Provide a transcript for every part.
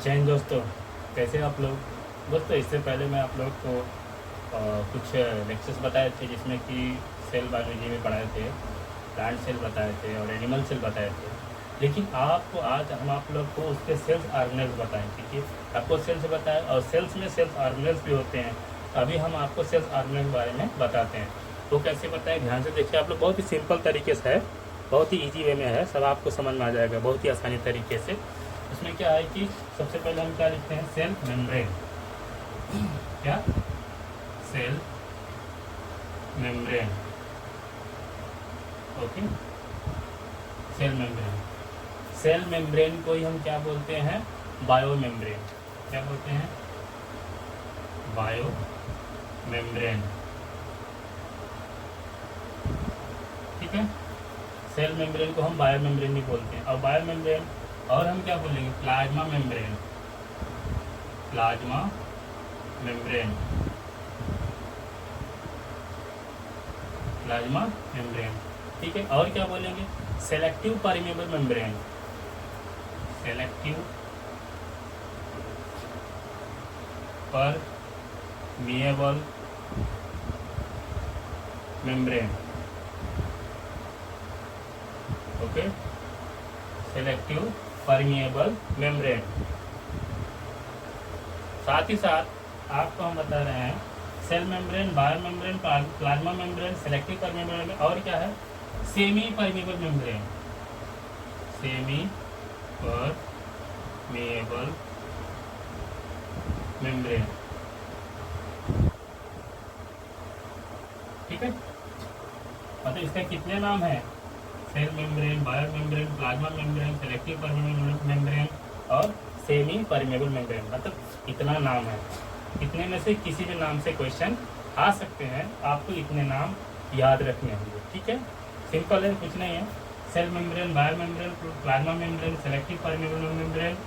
जय हिंद दोस्तों, कैसे हैं आप लोग। दोस्तों इससे पहले मैं आप लोग को कुछ लेक्चर्स बताए थे जिसमें कि सेल बायोलॉजी में पढ़ाए थे, प्लांट सेल बताए थे और एनिमल सेल बताए थे। लेकिन आपको आज हम आप लोग को उसके सेल्स ऑर्गेनेल्स बताएं, ठीक है। आपको सेल्स बताए और सेल्स में सेल्स ऑर्गेनेल्स भी होते हैं। अभी हम आपको सेल्स ऑर्गेनेल्स के बारे में बताते हैं। वो कैसे बताएं, ध्यान से देखिए आप लोग। बहुत ही सिंपल तरीके से है, बहुत ही ईजी वे में है, सब आपको समझ में आ जाएगा बहुत ही आसानी तरीके से। उसमें क्या है कि सबसे पहले हम क्या लिखते हैं, सेल मेम्ब्रेन। क्या, cell membrane, okay. Cell membrane, cell membrane को ही हम क्या बोलते हैं, बायो मेम्ब्रेन। क्या बोलते हैं, बायो मेम्ब्रेन, ठीक है। सेल मेम्ब्रेन को हम बायो मेम्ब्रेन भी बोलते हैं। और बायो मेम्ब्रेन और हम क्या बोलेंगे, plasma membrane, plasma membrane, plasma membrane, ठीक है। और क्या बोलेंगे, selective permeable membrane, selective permeable membrane, okay. Selective permeable membrane. साथ ही साथ आपको हम बता रहे हैं cell membrane, bio membrane, plasma membrane, selective permeable membrane, और क्या है, semi permeable membrane, semi permeable membrane, ठीक है। मतलब इसका कितने नाम है, cell membrane, bio membrane, plasma membrane, selective permeable membrane और सेमी परमिएबल मेम्ब्रेन। मतलब इतना नाम है। इतने में से किसी भी नाम से क्वेश्चन आ सकते हैं, आपको इतने नाम याद रखने होंगे, ठीक है। सिंपल है, कुछ नहीं है। Cell membrane, bio membrane, plasma membrane, selective permeable membrane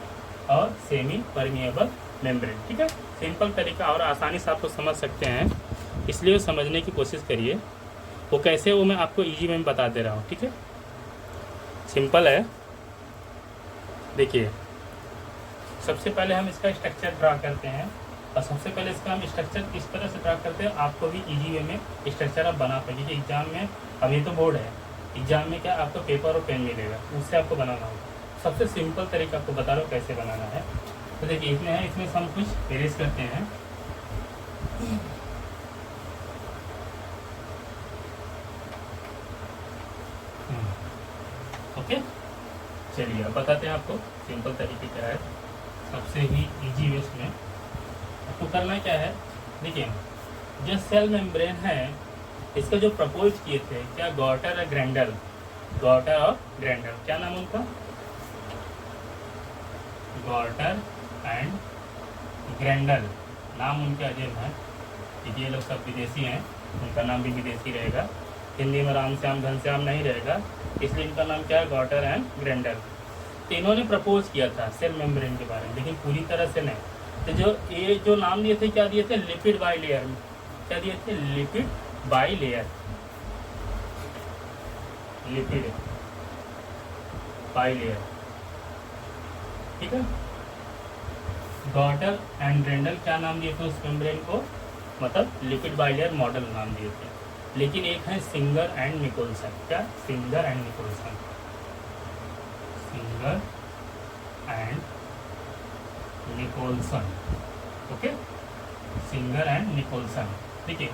और सेमी परमिएबल मेम्ब्रेन, ठीक है। सिंपल तरीका और आसानी से आपको समझ सकते हैं, इसलिए समझने की कोशिश करिए। वो कैसे, वो मैं आपको ईजी में बता दे रहा हूँ, ठीक है। सिंपल है। देखिए सबसे पहले हम इसका स्ट्रक्चर ड्रा करते हैं, और सबसे पहले इसका हम स्ट्रक्चर इस तरह से ड्रा करते हैं, आपको भी इजी वे में स्ट्रक्चर आप बना पाएंगे। क्योंकि एग्जाम में, अब ये तो बोर्ड है, एग्जाम में क्या आपको पेपर और पेन मिलेगा, उससे आपको बनाना होगा। सबसे सिंपल तरीका आपको बता रहा हूँ कैसे बनाना है। तो देखिए इसमें है, इसमें हम कुछ एरेज करते हैं। ओके, चलिए अब बताते हैं आपको सिंपल तरीके क्या है, सबसे ही इजी वे में आपको करना क्या है। देखिए जो सेल मेम्ब्रेन है, इसका जो प्रपोज किए थे, क्या गॉटर और ग्रैंडल, गॉटर और ग्रैंडल, क्या नाम उनका, गॉटर एंड ग्रैंडल, नाम उनके अजीब है क्योंकि ये लोग सब विदेशी हैं, उनका नाम भी विदेशी रहेगा। हिंदी में राम श्याम घनश्याम नहीं रहेगा, इसलिए इनका नाम क्या है, गॉटर एंड ग्रैंडल। तो इन्होंने प्रपोज किया था सेल मेम्ब्रेन के बारे में, लेकिन पूरी तरह से नहीं। तो जो ये जो नाम दिए थे, क्या दिए थे, लिपिड बाई लेयर, क्या दिए थे, lipid by layer, lipid by layer, ठीक है। गॉटर एंड ग्रैंडल क्या नाम दिए थे उस मेम्ब्रेन को, मतलब लिपिड बाई लेयर मॉडल नाम दिए थे। लेकिन एक है सिंगर एंड निकोलसन, क्या, Singer and Nicolson, Singer and Nicolson, okay, Singer and Nicolson. देखिए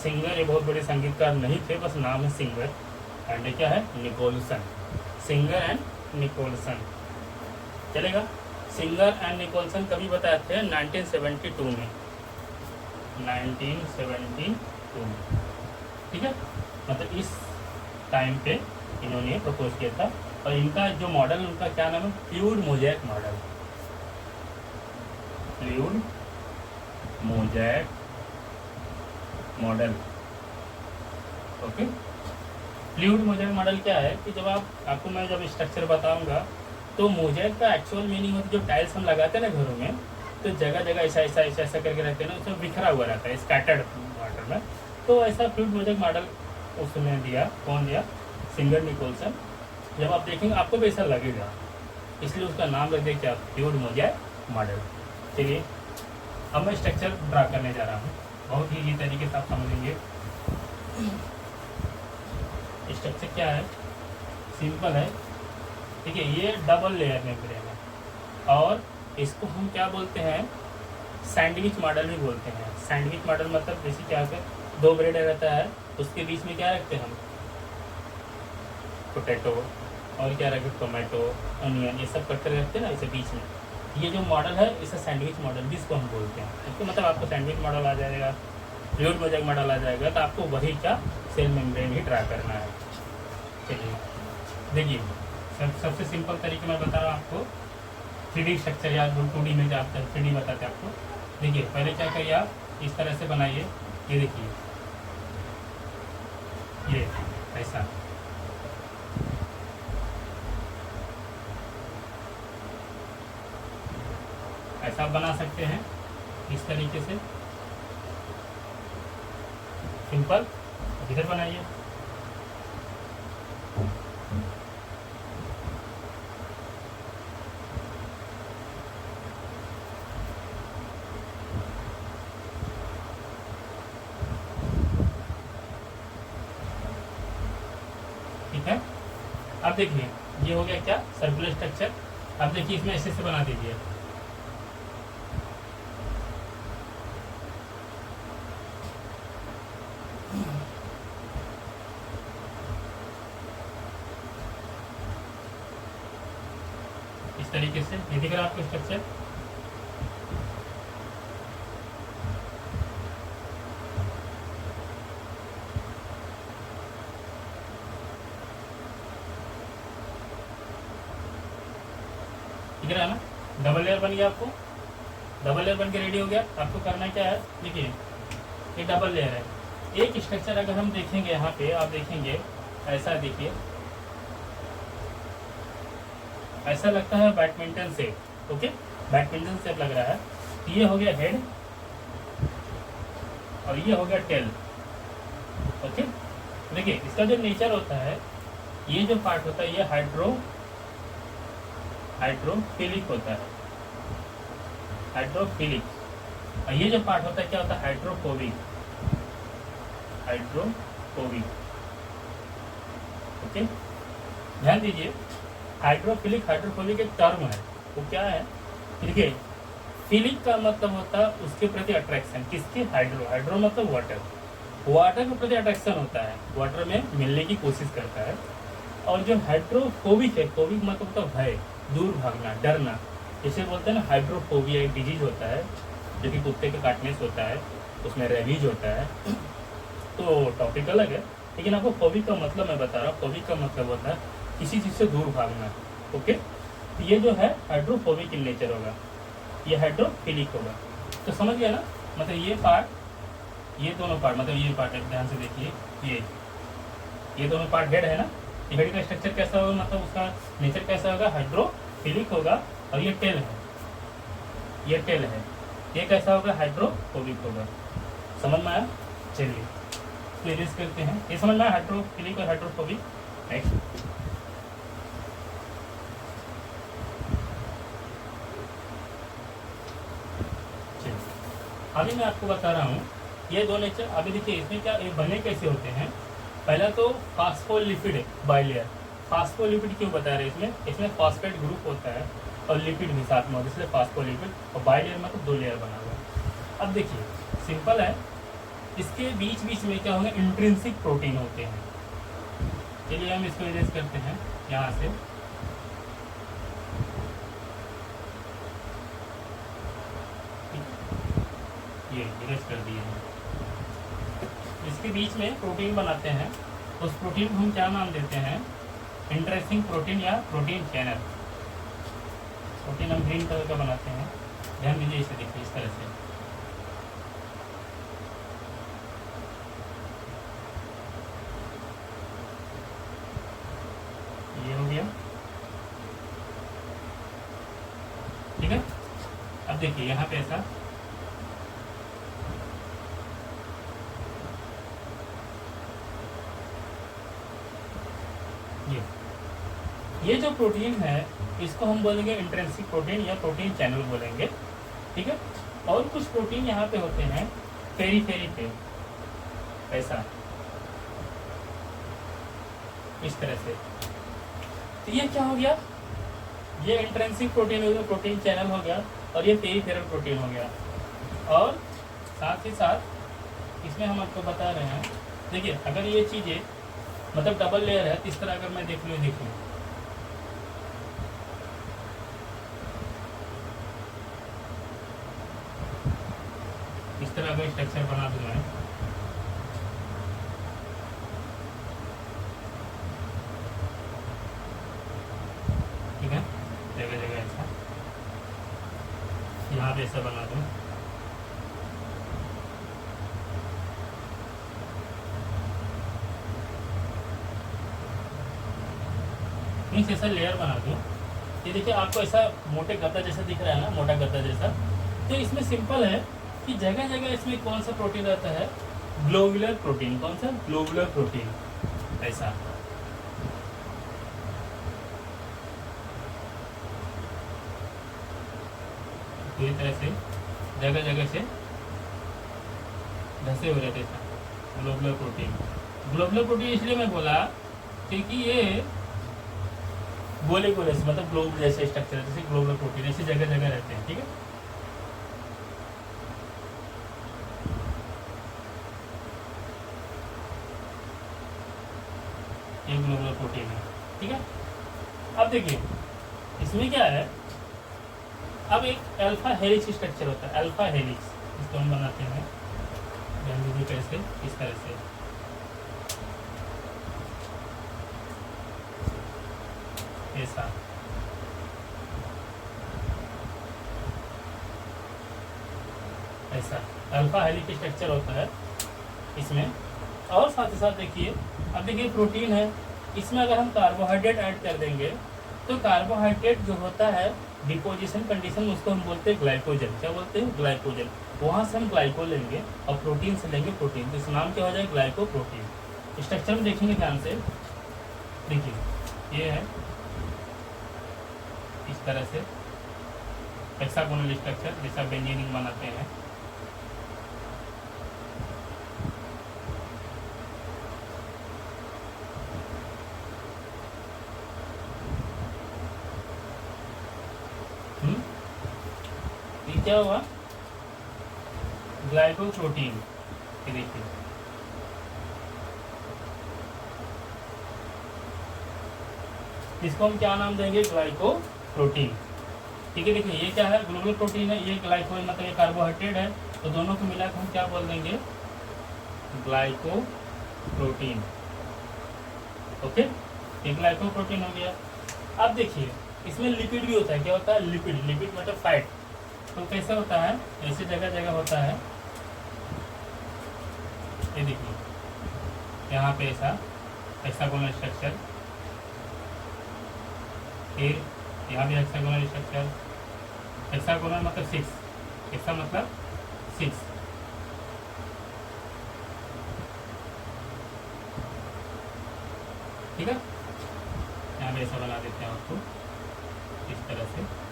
सिंगर ये बहुत बड़े संगीतकार नहीं थे, बस नाम है सिंगर, एंड क्या है, निकोलसन, सिंगर एंड निकोलसन, चलेगा। सिंगर एंड निकोलसन कभी बताए थे, 1972 में, 1972 में, ठीक है। मतलब इस टाइम पे इन्होंने प्रपोज किया था। और इनका जो मॉडल, उनका क्या नाम है, fluid mosaic model, fluid mosaic model, okay. Fluid mosaic model क्या है कि जब आपको मैं जब स्ट्रक्चर बताऊंगा, तो मोज़ेक का एक्चुअल मीनिंग होती है, जो टाइल्स हम लगाते हैं ना घरों में, तो जगह जगह ऐसा ऐसा ऐसा ऐसा करके रहते हैं ना, उसमें बिखरा हुआ रहता है स्कैटर्ड वाटर में। तो ऐसा फ्लूइड मोज़ेक मॉडल उसने दिया, कौन दिया, सिंगर निकोलसन। जब आप देखेंगे आपको भी ऐसा लगेगा, इसलिए उसका नाम रख दिया क्या, फ्लूइड मोज़ेक मॉडल। चलिए अब मैं स्ट्रक्चर ड्रा करने जा रहा हूँ, बहुत ही इजी तरीके से आप समझेंगे। स्ट्रक्चर क्या है, सिंपल है, ठीक है। ये डबल लेयर मेम्ब्रेन है और इसको हम क्या बोलते हैं, सैंडविच मॉडल भी बोलते हैं। सैंडविच मॉडल मतलब जैसे क्या है, 2 ब्रेड रहता है, उसके बीच में क्या रखते हैं हम, पोटैटो और क्या रखते हैं, टोमेटो, अनियन, ये सब कट कर रखते हैं ना इसे बीच में। ये जो मॉडल है इसे सैंडविच मॉडल भी इसको हम बोलते हैं। इसको मतलब आपको सैंडविच मॉडल आ जाएगा, फ्लूइड मोज़ेक मॉडल आ जाएगा, तो आपको वही क्या सेल मेम्ब्रेन ही ड्रा करना है। चलिए देखिए, सबसे सिंपल तरीके मैं बता रहा हूँ आपको, 3D स्ट्रक्चर या 2D में जो आपका 3D बताते हैं आपको। देखिए पहले क्या करिए, आप इस तरह से बनाइए, ये देखिए, ये ऐसा, ऐसा आप बना सकते हैं इस तरीके से, सिंपल। इधर बनाइए, ठीक है। अब देखिए ये हो गया क्या, सर्कुलर स्ट्रक्चर। अब देखिए इसमें ऐसे से बना दीजिए, इस तरीके से। ये दिख रहा है आपको स्ट्रक्चर, दिख रहा है ना, डबल लेयर बन गया आपको, डबल लेयर बन के रेडी हो गया। आपको करना क्या है, देखिए ये डबल लेयर है। एक स्ट्रक्चर अगर हम देखेंगे यहाँ पे, आप देखेंगे ऐसा, देखिए ऐसा लगता है बैडमिंटन से, ओके, बैडमिंटन से लग रहा है। ये हो गया हेड और ये हो गया टेल, ओके। देखिए इसका जो नेचर होता है, ये जो पार्ट होता है ये हाइड्रोफिलिक होता है, हाइड्रोफिलिक। और ये जो पार्ट होता है क्या होता है, हाइड्रोफोबिक, हाइड्रोफोबिक, ओके। ध्यान दीजिए, हाइड्रोफिलिक हाइड्रोफोबिक एक टर्म है, वो क्या है, देखिए फिलिक का मतलब होता है उसके प्रति अट्रैक्शन, किसके, हाइड्रो मतलब वाटर, वाटर के प्रति अट्रैक्शन होता है, वाटर में मिलने की कोशिश करता है। और जो हाइड्रोफोबिक है, फोबिक मतलब होता है भय, दूर भागना, डरना, इसे बोलते हैं ना हाइड्रोफोबिया। एक डिजीज होता है जो कि कुत्ते के काटने से होता है, उसमें रेबीज होता है, तो टॉपिक अलग है, लेकिन आपको फोबिक का मतलब मैं बता रहा हूँ। फोबिक का मतलब होता है किसी चीज़ से दूर भागना, ओके। तो ये जो है हाइड्रोफोबिक इन नेचर होगा, ये हाइड्रोफिलिक होगा। तो समझ गया ना, मतलब ये पार्ट, ये दोनों पार्ट, मतलब ये पार्ट है, ध्यान से देखिए, ये दोनों पार्ट हेड है ना, ये हेड का स्ट्रक्चर कैसा होगा, मतलब उसका नेचर कैसा होगा, हाइड्रोफिलिक होगा। और ये टेल है, ये टेल है, ये कैसा होगा, हाइड्रोफोबिक होगा। समझ में आया, चलिए तो इरेज करते हैं। ये समझ में आया, हाइड्रोफिलिक और हाइड्रोफोबिक। नेक्स्ट, अभी मैं आपको बता रहा हूँ ये दो नेचर। अभी देखिए इसमें क्या, ये बने कैसे होते हैं। पहला तो फास्फोलिपिड बाइलेयर। फास्फोलिपिड क्यों बता रहे हैं, इसमें फॉस्फेट ग्रुप होता है और लिपिड भी साथ में होता है, इसलिए फास्फोलिपिड। और बाइलेयर मतलब 2 लेयर बना हुआ है। अब देखिए सिंपल है, इसके बीच बीच में क्या होगा, इंट्रिंसिक प्रोटीन होते हैं। चलिए हम इसको इरेज करते हैं यहाँ से। ये इरेज कर दिए हैं। इसके बीच में प्रोटीन बनाते हैं, उस प्रोटीन को हम क्या नाम देते हैं, इंटरेस्टिंग प्रोटीन या प्रोटीन चैनल। प्रोटीन हम ग्रीन कलर का बनाते हैं, ध्यान दीजिए, इसे देखिए इस तरह से। ये हो गया, ठीक है। अब देखिए यहाँ पे ऐसा, ये जो प्रोटीन है इसको हम बोलेंगे इंट्रिंसिक प्रोटीन या प्रोटीन चैनल बोलेंगे, ठीक है। और कुछ प्रोटीन यहाँ पे होते हैं पेरीफेरी पे, ऐसा इस तरह से। तो ये क्या हो गया, ये इंट्रिंसिक प्रोटीन हो गया, प्रोटीन चैनल हो गया, और ये पेरीफेरल प्रोटीन हो गया। और साथ ही साथ इसमें हम आपको बता रहे हैं, देखिए अगर ये चीज़ें मतलब डबल लेयर है, तो इस तरह अगर मैं देख लूँ, इस तरह अगर स्ट्रक्चर बना दूँ मैं, ठीक है, जगह जगह ऐसा, यहाँ पे ऐसा बना दूँ, मीन्स ऐसा लेयर बना दूँ। ये देखिए आपको ऐसा मोटे गद्दा जैसा दिख रहा है ना, मोटा गद्दा जैसा। तो इसमें सिंपल है कि जगह जगह इसमें कौन सा प्रोटीन रहता है, ग्लोबुलर प्रोटीन। कौन सा, ग्लोबुलर प्रोटीन, ऐसा। पूरी तरह से जगह जगह से धसे हो रहते हैं ग्लोबुलर प्रोटीन। ग्लोबुलर प्रोटीन इसलिए मैं बोला क्योंकि ये गोले गोले से, मतलब ग्लोब जैसे स्ट्रक्चर, जैसे ग्लोबुलर प्रोटीन ऐसी जगह जगह रहते हैं, ठीक है। ये ग्लोबुलर प्रोटीन है, ठीक है। अब देखिए इसमें क्या है, अब एक अल्फा हेलिक्स स्ट्रक्चर होता है, अल्फा हेलिक्स, इसको हम बनाते हैं, ध्यान दीजिए कैसे, इस तरह से, ऐसा। ऐसा अल्फा हेलिक्स स्ट्रक्चर होता है इसमें। और साथ ही साथ देखिए, अब देखिए प्रोटीन है, इसमें अगर हम कार्बोहाइड्रेट ऐड कर देंगे तो कार्बोहाइड्रेट जो होता है डिपोजिशन कंडीशन में, उसको हम बोलते हैं ग्लाइकोजन। क्या बोलते हैं, ग्लाइकोजन। वहाँ से हम ग्लाइको लेंगे और प्रोटीन से लेंगे प्रोटीन, तो इस नाम क्या हो जाएगा, ग्लाइको प्रोटीन। स्ट्रक्चर में देखेंगे ध्यान से, देखिए ये है इस तरह से हेक्सागोनल स्ट्रक्चर, जैसा बेंजीन बनाते हैं। ये क्या हुआ, ग्लाइकोप्रोटीन। ये देखिए इसको हम क्या नाम देंगे, ग्लाइकोप्रोटीन, ठीक है। देखिए ये क्या है, ग्लोबुलर प्रोटीन है, ये ग्लाइको मतलब ये कार्बोहाइड्रेट है, तो दोनों को मिलाकर हम क्या बोल देंगे, ग्लाइकोप्रोटीन। ओके, ये ग्लाइकोप्रोटीन हो गया। अब देखिए इसमें लिपिड भी होता है, क्या होता है, लिपिड। लिपिड मतलब फैट। तो कैसे होता है, ऐसी जगह जगह होता है, ये देखिए यहाँ पे ऐसा हेक्सागोनल स्ट्रक्चर, फिर यहाँ भी हेक्सागोनल स्ट्रक्चर। हेक्सागोनल मतलब 6, हेक्सा मतलब 6, ठीक है। यहाँ पे ऐसा बना देते हैं आपको इस तरह से।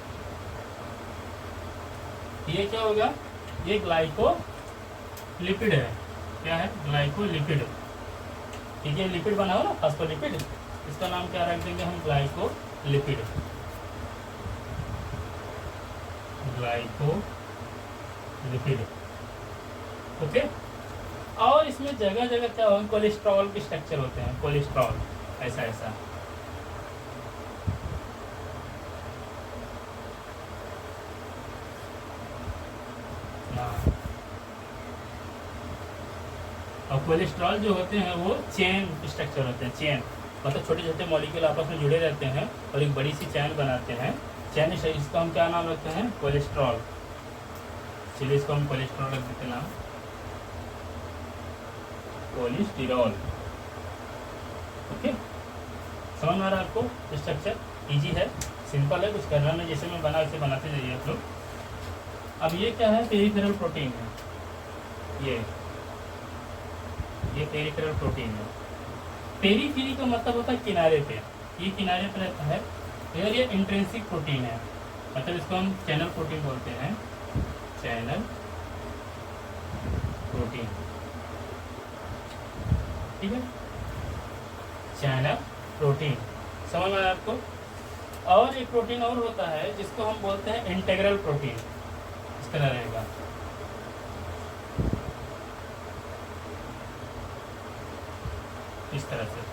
ये क्या होगा, ये ग्लाइको लिपिड है। क्या है, ग्लाइको लिपिड, ठीक है। लिपिड बना हो ना, फास्फोलिपिड, इसका नाम क्या रख देंगे हम, glyco lipid, glyco lipid. Okay. और इसमें जगह जगह क्या होगा, कोलेस्ट्रॉल के स्ट्रक्चर होते हैं, कोलेस्ट्रॉल, ऐसा ऐसा। और कोलेस्ट्रॉल जो होते हैं वो चेन स्ट्रक्चर होते हैं, चेन मतलब छोटे छोटे मॉलिक्यूल आपस में जुड़े रहते हैं और एक बड़ी सी चैन बनाते हैं, चैन। इसका हम क्या नाम रखते हैं, कोलेस्ट्रॉल। चलिए इसको हम कोलेस्ट्रॉल रख देते नाम, कोलेस्टेरॉल। ओके, समझ में आ रहा है आपको, स्ट्रक्चर इजी है, सिंपल है, कुछ करना नहीं, जैसे मैं बना वैसे बनाते जाइए आप लोग। अब ये क्या है, पेरिफेरल प्रोटीन है, ये पेरिफेरल प्रोटीन है। पेरीफेरी का मतलब होता है किनारे पे, ये किनारे पे रहता है, इधर ये इंट्रिंसिक प्रोटीन है, मतलब इसको हम चैनल प्रोटीन बोलते हैं, चैनल प्रोटीन, ठीक है, चैनल प्रोटीन, समझ में आया आपको। और एक प्रोटीन और होता है जिसको हम बोलते हैं इंटीग्रल प्रोटीन, इस तरह रहेगा, इस तरह से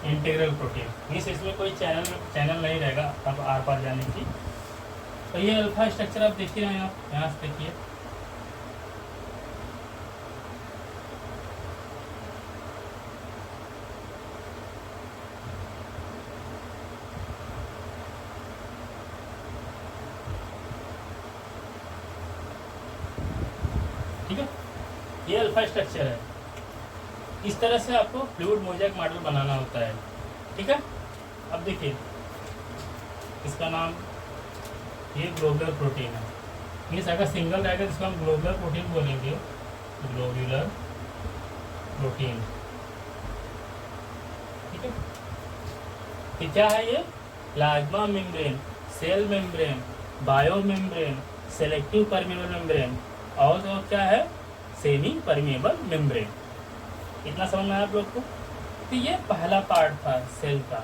इंटीग्रल प्रोटीन, मीन्स इसमें कोई चैनल नहीं रहेगा अब आर पार जाने की। तो ये अल्फा स्ट्रक्चर आप देख ही रहे हैं, आप यहाँ से देखिए, ठीक है, ये अल्फा स्ट्रक्चर है। इस तरह से आपको फ्लूइड मोज़ेक मॉडल बनाना होता है, ठीक है। अब देखिए इसका नाम, ये ग्लोबुलर प्रोटीन है, मीन्स अगर सिंगल रहेगा जिसको हम ग्लोबुलर प्रोटीन बोलेंगे, ग्लोबुलर प्रोटीन, ठीक है। तो क्या है ये, plasma membrane, cell membrane, bio membrane, selective permeable membrane और क्या है, सेमी परमेबल मेम्ब्रेन। इतना समझ में आया आप लोग को। तो ये पहला पार्ट था सेल का,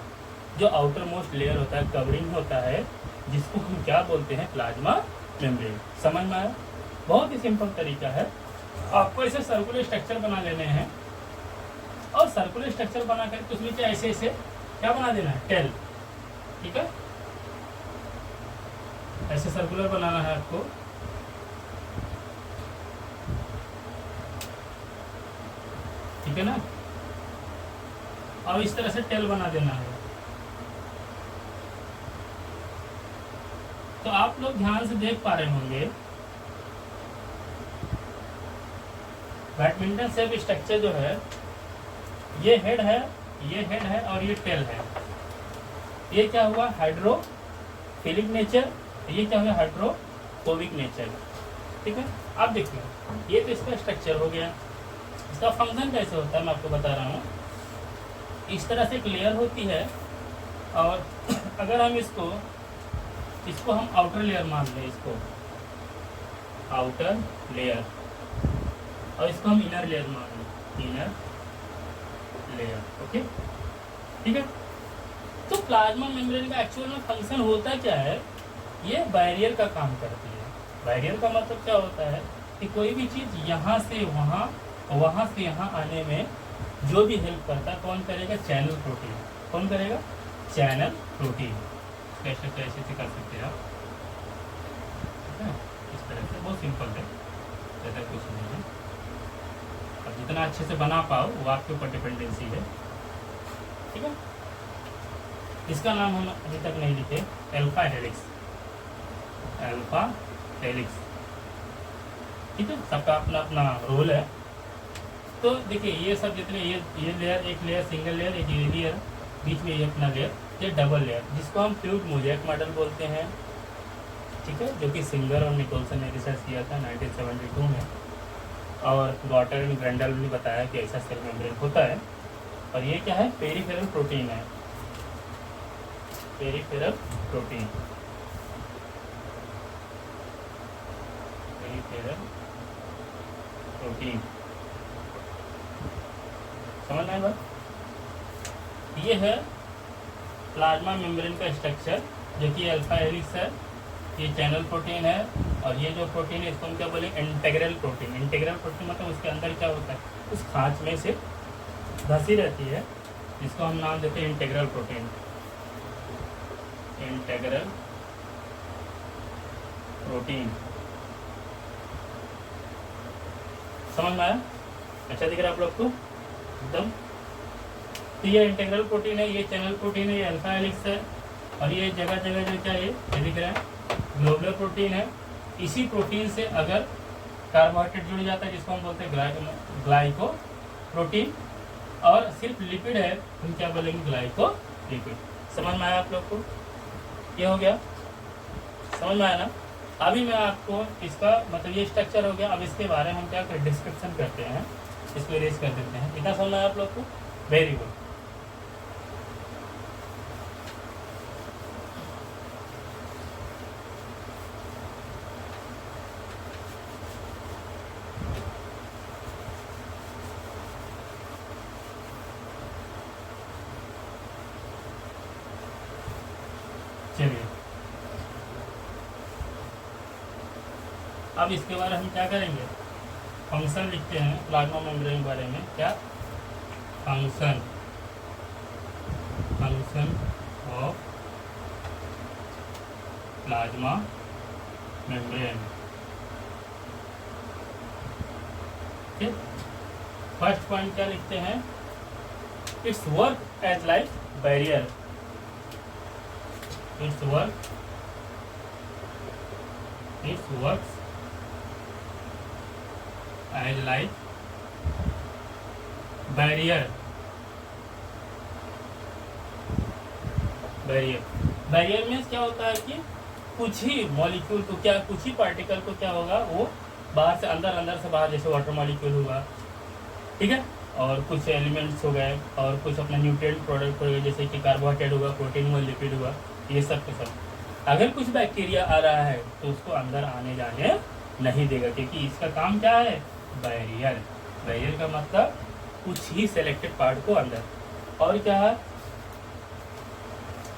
जो आउटर मोस्ट लेयर होता है, कवरिंग होता है, जिसको हम क्या बोलते हैं, प्लाज्मा मेम्ब्रेन। समझ में आया, बहुत ही सिंपल तरीका है। आपको ऐसे सर्कुलर स्ट्रक्चर बना लेने हैं, और सर्कुलर स्ट्रक्चर बना कर उसमें क्या ऐसे ऐसे क्या बना देना है, टेल, ठीक है, ऐसे सर्कुलर बनाना है आपको, ठीक है ना, और इस तरह से टेल बना देना है। तो आप लोग ध्यान से देख पा रहे होंगे, बैडमिंटन सेल स्ट्रक्चर जो है, ये हेड है, ये हेड है और ये टेल है। ये क्या हुआ, हाइड्रोफिलिक नेचर, ये क्या हुआ, हाइड्रोफोबिक नेचर, ठीक है। आप देखिए, ये तो इसका स्ट्रक्चर हो गया। इसका फंक्शन कैसे होता है मैं आपको बता रहा हूँ। इस तरह से एक लेयर होती है, और अगर हम इसको हम आउटर लेयर मान लें, इसको आउटर लेयर, और इसको हम इनर लेयर मान लें, इनर लेयर, ओके, ठीक है। तो प्लाज्मा मेम्ब्रेन का एक्चुअल में फंक्शन होता क्या है, ये बैरियर का काम करती है। बैरियर का मतलब क्या होता है कि कोई भी चीज़ यहाँ से वहाँ, वहाँ से यहाँ आने में जो भी हेल्प करता है, कौन करेगा, चैनल प्रोटीन। कौन करेगा, चैनल प्रोटीन। कैसे कैसे से कर सकते हैं आप, ठीक है, इस तरह से, बहुत सिंपल है, ज़्यादा कुछ नहीं है। अब जितना अच्छे से बना पाओ वो आपके ऊपर डिपेंडेंसी है, ठीक है। इसका नाम हम अभी तक नहीं लिखे, अल्फा हेलिक्स, अल्फा हेलिक्स, ठीक है। सबका अपना अपना रोल है। तो देखिए ये सब जितने, ये लेयर, एक लेयर सिंगल लेयर, एक ये लेयर, बीच में ये अपना लेयर, ये डबल लेयर, जिसको हम फ्लूइड मोज़ेक मॉडल बोलते हैं, ठीक है, जो कि सिंगर और निकोलसन ने रिसर्च किया था 1972 में, और गॉटर एंड ग्रेंडल ने बताया कि ऐसा सेल मेम्ब्रेन होता है। और ये क्या है, पेरिफेरल प्रोटीन है, पेरिफेरल प्रोटीन, पेरिफेरल प्रोटीन, समझ में आया बात। ये है प्लाज्मा मेम्ब्रेन का स्ट्रक्चर, जो कि अल्फा हेलिक्स है, ये चैनल प्रोटीन है, और ये जो प्रोटीन है इसको हम क्या बोले, इंटीग्रल प्रोटीन। इंटीग्रल प्रोटीन मतलब उसके अंदर क्या होता है, उस खांच में से धसी रहती है, जिसको हम नाम देते हैं इंटीग्रल प्रोटीन, इंटीग्रल प्रोटीन। समझ में आया, अच्छा दिख रहा है आप लोग को एकदम। तो ये इंटीग्रल प्रोटीन है, ये चैनल प्रोटीन है, ये अल्फा हेलिक्स है, और ये जगह जगह जो क्या है ये दिख रहा है, ग्लोबुलर प्रोटीन है। इसी प्रोटीन से अगर कार्बोहाइड्रेट जुड़ जाता है, जिसको हम बोलते हैं ग्लाइको प्रोटीन, और सिर्फ लिपिड है, हम क्या बोलेंगे, ग्लाइको लिपिड। समझ में आया आप लोग को, ये हो गया, समझ में आया ना। अभी मैं आपको इसका मतलब ये स्ट्रक्चर हो गया, अब इसके बारे में हम क्या डिस्क्रिप्शन करते हैं, इसको इरेज कर देते हैं। इतना समझ में आया आप लोग को, वेरी गुड। चलिए अब इसके बारे में हम क्या करेंगे, फंक्शन लिखते हैं प्लाज्मा मेम्ब्रेन के बारे में। क्या function, function of plasma membrane. ठीक, फर्स्ट पॉइंट क्या लिखते हैं, it's work as like barrier, it's work, it's works as like barrier, barrier, barrier means क्या होता है कि कुछ ही मॉलिक्यूल को, क्या कुछ ही पार्टिकल को क्या होगा, वो बाहर से अंदर, अंदर से बाहर, जैसे वाटर मॉलिक्यूल हुआ, ठीक है, और कुछ एलिमेंट्स हो गए, और कुछ अपना न्यूट्रिएंट प्रोडक्ट हो गए, जैसे कि कार्बोहाइड्रेट हुआ, प्रोटीन हुआ, लिपिड हुआ, ये सब के सब। अगर कुछ बैक्टीरिया आ रहा है तो उसको अंदर आने जाने नहीं देगा, क्योंकि इसका काम क्या है, बैरियर। बैरियर का मतलब कुछ ही सेलेक्टेड पार्ट को अंदर। और क्या है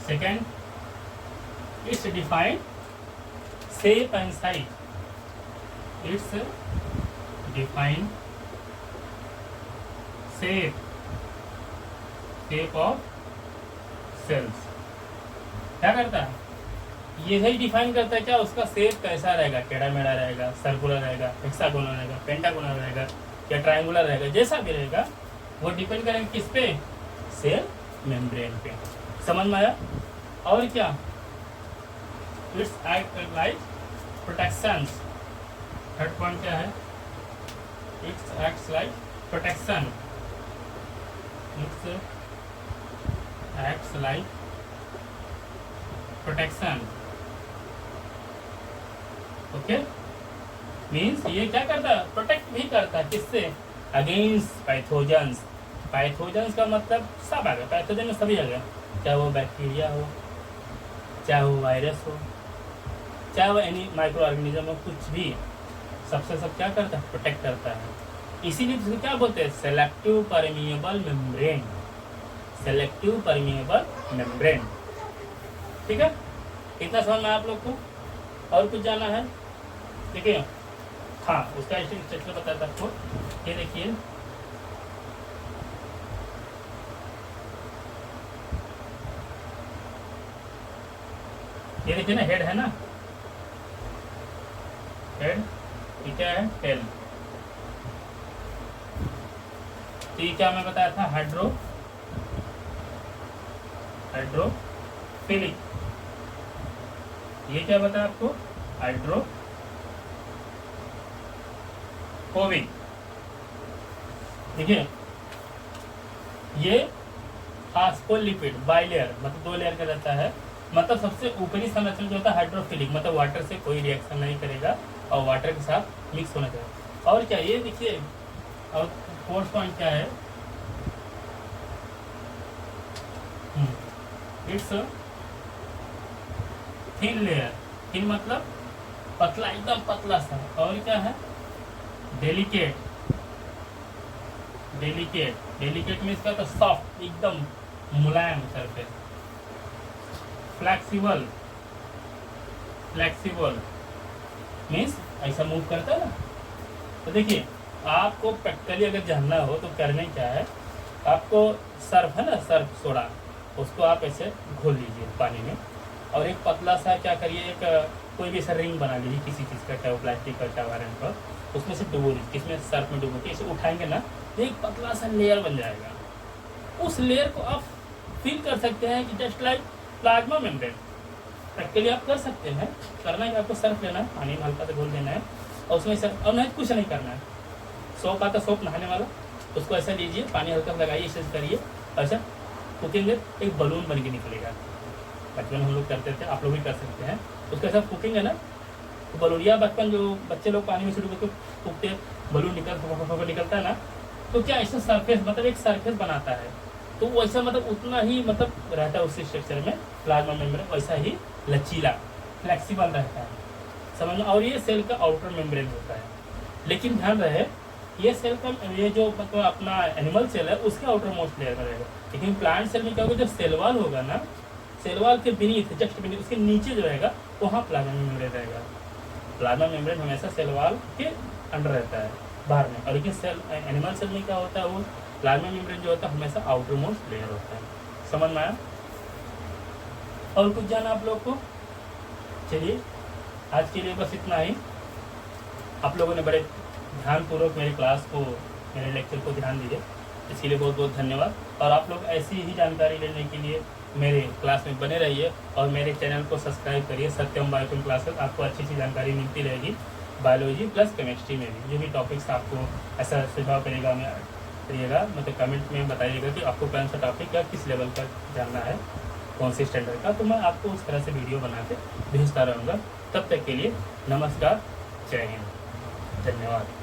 second, it's defined shape and size, it's defined shape, shape of cells. क्या करता है, ये ही डिफाइन करता है क्या, उसका शेप कैसा रहेगा, टेढ़ा मेढ़ा रहेगा, सर्कुलर रहेगा, हेक्सागोनल रहेगा, पेंटागोनल रहेगा, या ट्रायंगुलर रहेगा, जैसा भी रहेगा वो डिपेंड करेंगे किस पे, सेल मेम्ब्रेन पे। समझ में आया। और क्या, it's act like protection. Third point क्या है, it's acts like protection, it's acts like protection. Okay, means ये क्या करता है, प्रोटेक्ट भी करता है, किससे, अगेंस्ट पैथोजेंस। पैथोजेंस का मतलब सब आ गया, पैथोजन में सभी आ गया, चाहे वो बैक्टीरिया हो, चाहे वो वायरस हो, चाहे वो एनी माइक्रो ऑर्गेनिज्म हो, कुछ भी, सबसे सब क्या करता है, प्रोटेक्ट करता है। इसीलिए इसको क्या बोलते हैं, selective permeable membrane, selective permeable membrane. ठीक है, इतना समझ में आप लोग को। और कुछ जाना है, देखिए, हाँ उसका स्ट्रक्चर बताता आपको। ये देखिए, ये देखिए ना, हेड है ना, हेड, ये क्या है, टेल। तो ये क्या मैं बताया था, हाइड्रोफिलिक। ये क्या बताया आपको, हाइड्रोफोबिक। देखिए, ये फास्फोलिपिड बाइलेयर, मतलब 2 लेयर का रहता है। मतलब सबसे ऊपरी संरचना जो होता है हाइड्रोफिलिक, मतलब वाटर से कोई रिएक्शन नहीं करेगा और वाटर के साथ मिक्स होना चाहिए। और क्या, ये देखिए, और फोर्थ पॉइंट क्या है, इट्स थिन लेयर। थिन मतलब पतला, एकदम पतला सा। और क्या है, डेलिकेट, डेलिकेट, डेलिकेट में इसका तो सॉफ्ट, एकदम मुलायम सरफेस। फ्लेक्सिबल, फ्लेक्सिबल मीन्स ऐसा मूव करता है ना। तो देखिए, आपको प्रैक्टिकली अगर जानना हो तो करने क्या है, आपको सर्फ है ना, सर्फ सोडा, उसको आप ऐसे घोल लीजिए पानी में, और एक पतला सा क्या करिए, एक कोई भी ऐसा रिंग बना लीजिए किसी चीज़ का, चाहे वो प्लास्टिक का, चाहे आयरन का, उसमें से डुबो दीजिए, किसमें, सर्फ में डुबो के इसे उठाएंगे ना, तो एक पतला सा लेयर बन जाएगा। उस लेयर को आप फील कर सकते हैं कि just like plasma membrane. Practically आप कर सकते हैं। करना है कि आपको सर्फ लेना है, पानी में हल्का से घोल देना है, और उसमें सर्फ, और नहीं कुछ नहीं करना है। सोप आता, सोप नहाने वाला, उसको ऐसा लीजिए, पानी हल्का लगाइए, इसे करिए, ऐसा फूकेंगे, एक बलून बन के निकलेगा। बचपन में हम लोग करते थे, आप लोग भी कर सकते हैं। उसके साथ फूकेंगे ना, तो बलून, या बचपन जो बच्चे लोग पानी में शुरू करके फूकते, बलून निकलता है ना, तो क्या ऐसा सरफेस, मतलब एक सरफेस बनाता है। तो वैसा मतलब उतना ही मतलब रहता है उसी स्ट्रक्चर में, प्लाज्मा मेम्ब्रेन वैसा ही लचीला, फ्लेक्सिबल रहता है, समझ में। और ये सेल का आउटर मेम्ब्रेन होता है। लेकिन ध्यान रहे, ये सेल का, ये जो मतलब अपना एनिमल सेल है उसके आउटर मोस्ट लेयर में रहेगा। लेकिन प्लांट सेल में क्या होगा, जब सेल वॉल होगा ना, सेल वॉल के बीनीथ, जस्ट बीनीथ, उसके नीचे जो रहेगा वहाँ प्लाज्मा मेम्ब्रेन रहेगा। प्लाज्मा मेम्ब्रेन हमेशा सेल वॉल के अंडर रहता है, बाहर में। और लेकिन सेल एनिमल सेल में क्या होता है, वो प्लाज्मा मेम्ब्रेन जो होता है हमेशा आउटर मोस्ट लेयर होता है। समझ में आया? और कुछ जाना आप लोग को? चलिए आज के लिए बस इतना ही। आप लोगों ने बड़े ध्यानपूर्वक मेरी क्लास को, मेरे लेक्चर को ध्यान दीजिए, इसके लिए बहुत बहुत धन्यवाद। और आप लोग ऐसी ही जानकारी लेने के लिए मेरे क्लास में बने रहिए और मेरे चैनल को सब्सक्राइब करिए, सत्यम बायोकेम क्लासेस। आपको अच्छी अच्छी जानकारी मिलती रहेगी बायोलॉजी प्लस केमिस्ट्री में भी। जो भी टॉपिक्स आपको ऐसा सुझाव करिएगा, मतलब कमेंट में बताइएगा कि आपको कौन सा टॉपिक या किस लेवल का जानना है, कौन से स्टैंडर्ड का, तो मैं आपको उस तरह से वीडियो बना के भेजता रहूँगा। तब तक के लिए नमस्कार, जय हिंद, धन्यवाद।